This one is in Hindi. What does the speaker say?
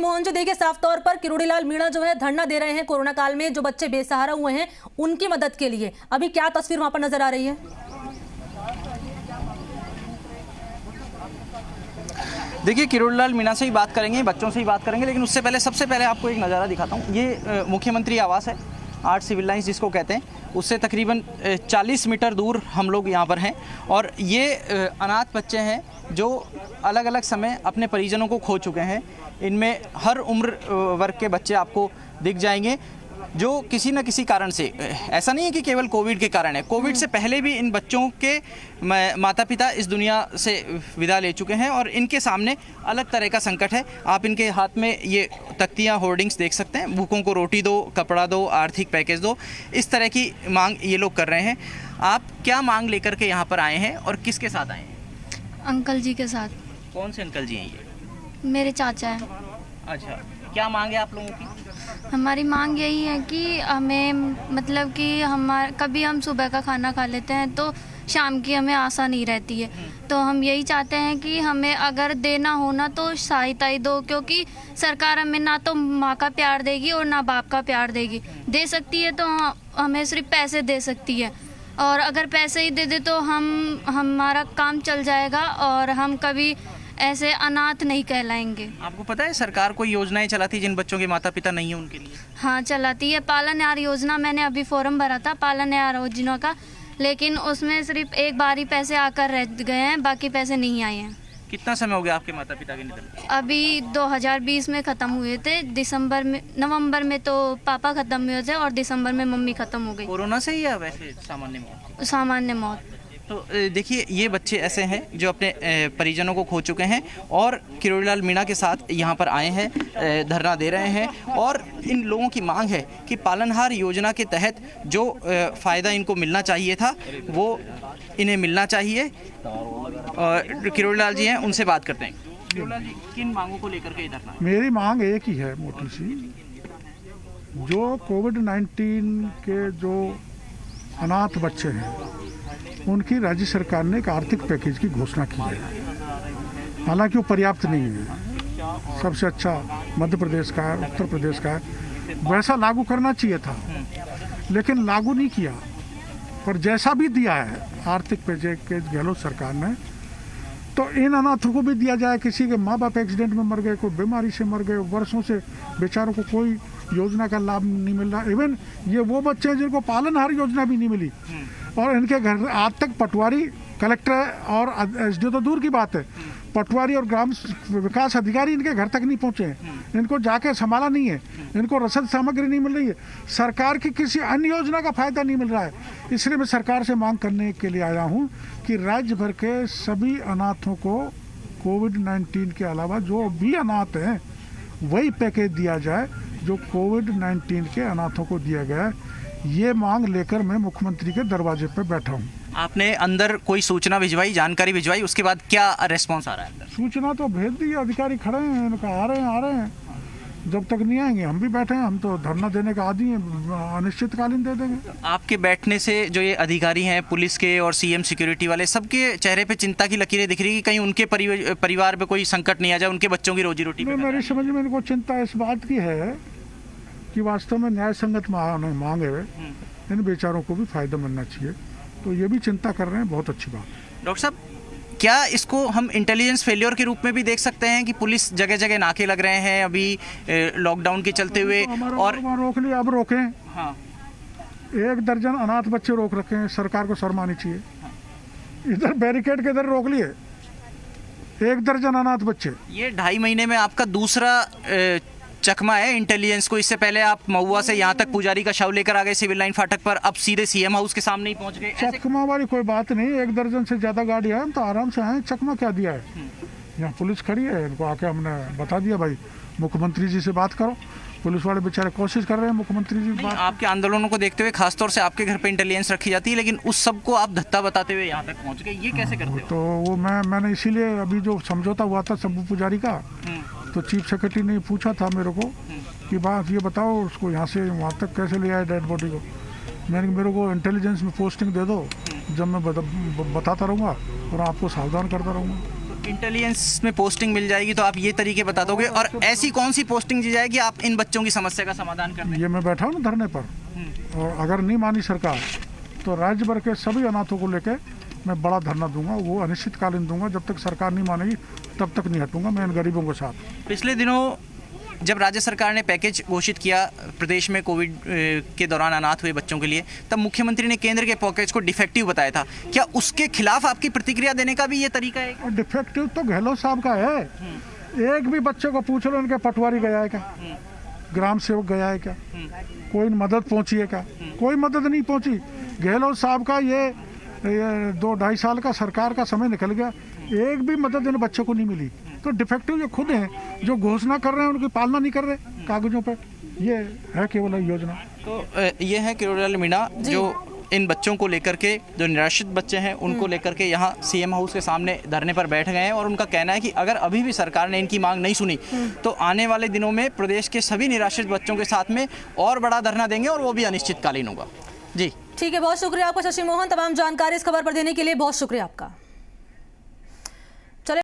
मोहन जी, देखिए साफ तौर पर किरोड़ीलाल मीणा जो है धरना दे रहे हैं कोरोना काल में जो बच्चे बेसहारा हुए हैं उनकी मदद के लिए। अभी क्या तस्वीर वहां पर नजर आ रही है? देखिए, किरोड़ीलाल मीणा से ही बात करेंगे, बच्चों से ही बात करेंगे, लेकिन उससे पहले सबसे पहले आपको एक नज़ारा दिखाता हूँ। ये मुख्यमंत्री आवास है, 8 सिविल लाइन्स जिसको कहते हैं, उससे तकरीबन 40 मीटर दूर हम लोग यहाँ पर हैं। और ये अनाथ बच्चे हैं जो अलग अलग समय अपने परिजनों को खो चुके हैं। इनमें हर उम्र वर्ग के बच्चे आपको दिख जाएंगे जो किसी न किसी कारण से, ऐसा नहीं है कि केवल कोविड के कारण है, कोविड से पहले भी इन बच्चों के माता पिता इस दुनिया से विदा ले चुके हैं और इनके सामने अलग तरह का संकट है। आप इनके हाथ में ये तख्तियाँ, होर्डिंग्स देख सकते हैं, भूखों को रोटी दो, कपड़ा दो, आर्थिक पैकेज दो, इस तरह की मांग ये लोग कर रहे हैं। आप क्या मांग लेकर के यहाँ पर आए हैं और किसके साथ आए हैं? अंकल जी के साथ। कौन से अंकल जी हैं ये? मेरे चाचा हैं। अच्छा, क्या मांग है आप लोगों की? हमारी मांग यही है कि हमें, मतलब कि कभी हम सुबह का खाना खा लेते हैं तो शाम की हमें आशा नहीं रहती है, तो हम यही चाहते हैं कि हमें अगर देना हो ना तो सहायता ही दो, क्योंकि सरकार हमें ना तो माँ का प्यार देगी और ना बाप का प्यार देगी। दे सकती है तो हमें सिर्फ पैसे दे सकती है, और अगर पैसे ही दे दे तो हमारा काम चल जाएगा और हम कभी ऐसे अनाथ नहीं कहलाएंगे। आपको पता है सरकार कोई योजनाएं चलाती है जिन बच्चों के माता पिता नहीं है उनके लिए? हाँ, चलाती है। पालनहार योजना, मैंने अभी फॉर्म भरा था पालनहार योजना का, लेकिन उसमें सिर्फ एक बार ही पैसे आकर रह गए हैं, बाकी पैसे नहीं आए हैं। कितना समय हो गया आपके माता पिता के निधन? अभी 2020 में ख़त्म हुए थे, नवंबर में तो पापा ख़त्म हुए थे और दिसंबर में मम्मी ख़त्म हो गई। कोरोना से ही या वैसे सामान्य मौत? सामान्य मौत। तो देखिए, ये बच्चे ऐसे हैं जो अपने परिजनों को खो चुके हैं और किरोड़ीलाल मीणा के साथ यहाँ पर आए हैं, धरना दे रहे हैं। और इन लोगों की मांग है कि पालनहार योजना के तहत जो फ़ायदा इनको मिलना चाहिए था वो इन्हें मिलना चाहिए। और किरोड़ीलाल जी हैं, उनसे बात करते हैं। किरोड़ीलाल जी, किन मांगों को लेकर के धरना? मेरी मांग एक ही है मोटी सी, जो कोविड-19 के जो अनाथ बच्चे हैं उनकी राज्य सरकार ने एक आर्थिक पैकेज की घोषणा की है। हालांकि वो पर्याप्त नहीं है, सबसे अच्छा मध्य प्रदेश का है, उत्तर प्रदेश का है, वैसा लागू करना चाहिए था लेकिन लागू नहीं किया। पर जैसा भी दिया है आर्थिक पैकेज गहलोत सरकार ने, तो इन अनाथों को भी दिया जाए। किसी के माँ बाप एक्सीडेंट में मर गए, कोई बीमारी से मर गए, वर्षों से बेचारों को कोई योजना का लाभ नहीं मिल रहा। इवन ये वो बच्चे हैं जिनको पालनहार योजना भी नहीं मिली और इनके घर आज तक पटवारी, कलेक्टर और एसडीओ तो दूर की बात है, पटवारी और ग्राम विकास अधिकारी इनके घर तक नहीं पहुंचे हैं, इनको जाके संभाला नहीं है, इनको रसद सामग्री नहीं मिल रही है, सरकार की किसी अन्य योजना का फायदा नहीं मिल रहा है। इसलिए मैं सरकार से मांग करने के लिए आया हूं कि राज्य भर के सभी अनाथों को कोविड-19 के अलावा जो भी अनाथ हैं वही पैकेज दिया जाए जो कोविड-19 के अनाथों को दिया गया है। ये मांग लेकर मैं मुख्यमंत्री के दरवाजे पर बैठा हूँ। आपने अंदर कोई सूचना भिजवाई, जानकारी भिजवाई, उसके बाद क्या रेस्पॉन्स आ रहा है अंदर? सूचना तो भेज दी, अधिकारी खड़े हैं, इनका आ रहे हैं। जब तक नहीं आएंगे हम भी बैठे हैं, हम तो धरना देने का आदी हैं, अनिश्चितकालीन दे देंगे। आपके बैठने से जो ये अधिकारी हैं, पुलिस के और सीएम सिक्योरिटी वाले, सबके चेहरे पे चिंता की लकीरें दिख रही है कि कहीं उनके परिवार पे कोई संकट नहीं आ जाए, उनके बच्चों की रोजी रोटी? मेरी समझ में इनको चिंता इस बात की है कि वास्तव में न्याय संगत मांग है, इन बेचारों को भी फायदा मिलना चाहिए, तो ये भी चिंता कर रहे हैं, बहुत अच्छी बात है। डॉक्टर साहब, क्या इसको हम इंटेलिजेंस फेलियर के रूप में भी देख सकते हैं कि पुलिस जगह जगह नाके लग रहे हैं अभी लॉकडाउन के चलते हुए? और रोक लिया, अब रोकें। हाँ, 1 दर्जन अनाथ बच्चे रोक रखे हैं, सरकार को शर्म आनी चाहिए। इधर बैरिकेड के इधर रोक लिए 1 दर्जन अनाथ बच्चे। ये 2.5 महीने में आपका दूसरा चकमा है इंटेलिजेंस को। इससे पहले आप महुआ से यहाँ तक पुजारी का शव लेकर आ गए सिविल लाइन फाटक पर, अब सीधे सीएम हाउस के सामने ही पहुँच गए। चकमा वाली कोई बात नहीं, 1 दर्जन से ज्यादा गाड़ी है, हम तो आराम से आए। चकमा क्या दिया है? यहाँ पुलिस खड़ी है, इनको आके हमने बता दिया भाई मुख्यमंत्री जी से बात करो। पुलिस वाले बेचारे कोशिश कर रहे हैं मुख्यमंत्री जी बात। आपके आंदोलनों को देखते हुए खासतौर से आपके घर पे इंटेलिजेंस रखी जाती है, लेकिन उस सब को आप धत्ता बताते हुए यहाँ तक पहुँच गए, ये कैसे करते हो? तो वो मैंने इसीलिए अभी जो समझौता हुआ था शंभू पुजारी का, तो चीफ सेक्रेटरी ने पूछा था मेरे को कि बात ये बताओ उसको यहाँ से वहाँ तक कैसे ले आए डेड बॉडी को। मैंने मेरे को इंटेलिजेंस में पोस्टिंग दे दो, जब मैं बताता रहूँगा और आपको सावधान करता रहूँगा। इंटेलिजेंस में पोस्टिंग मिल जाएगी तो आप ये तरीके बता दोगे, और ऐसी कौन सी पोस्टिंग दी जाएगी आप इन बच्चों की समस्या का समाधान कर दें? ये मैं बैठा हूँ ना धरने पर, और अगर नहीं मानी सरकार तो राज्य भर के सभी अनाथों को लेके मैं बड़ा धरना दूंगा, वो अनिश्चितकालीन दूंगा। जब तक सरकार नहीं मानेगी तब तक नहीं हटूंगा मैं इन गरीबों के साथ। पिछले दिनों जब राज्य सरकार ने पैकेज घोषित किया प्रदेश में कोविड के दौरान अनाथ हुए बच्चों के लिए, तब मुख्यमंत्री ने केंद्र के पैकेज को डिफेक्टिव बताया था। क्या उसके खिलाफ आपकी प्रतिक्रिया देने का भी ये तरीका है? और डिफेक्टिव तो गहलोत साहब का है। एक भी बच्चे को पूछ लो उनके पटवारी गया है क्या, ग्राम सेवक गया है क्या, कोई मदद पहुंची है क्या? कोई मदद नहीं पहुंची। गहलोत साहब का ये 2-2.5 साल का सरकार का समय निकल गया, एक भी मदद इन बच्चों को नहीं मिली। तो डिफेक्टिव जो खुद हैं, जो घोषणा कर रहे हैं उनकी पालना नहीं कर रहे कागजों पर, ये है केवल योजना। तो ये है किरोड़ीलाल मीणा जो इन बच्चों को लेकर के, जो निराश्रित बच्चे हैं उनको लेकर के यहाँ सीएम हाउस के सामने धरने पर बैठ गए हैं, और उनका कहना है कि अगर अभी भी सरकार ने इनकी मांग नहीं सुनी तो आने वाले दिनों में प्रदेश के सभी निराश्रित बच्चों के साथ में और बड़ा धरना देंगे, और वो भी अनिश्चितकालीन होगा। जी ठीक है, बहुत शुक्रिया आपका शशि मोहन, तमाम जानकारी इस खबर पर देने के लिए बहुत शुक्रिया आपका।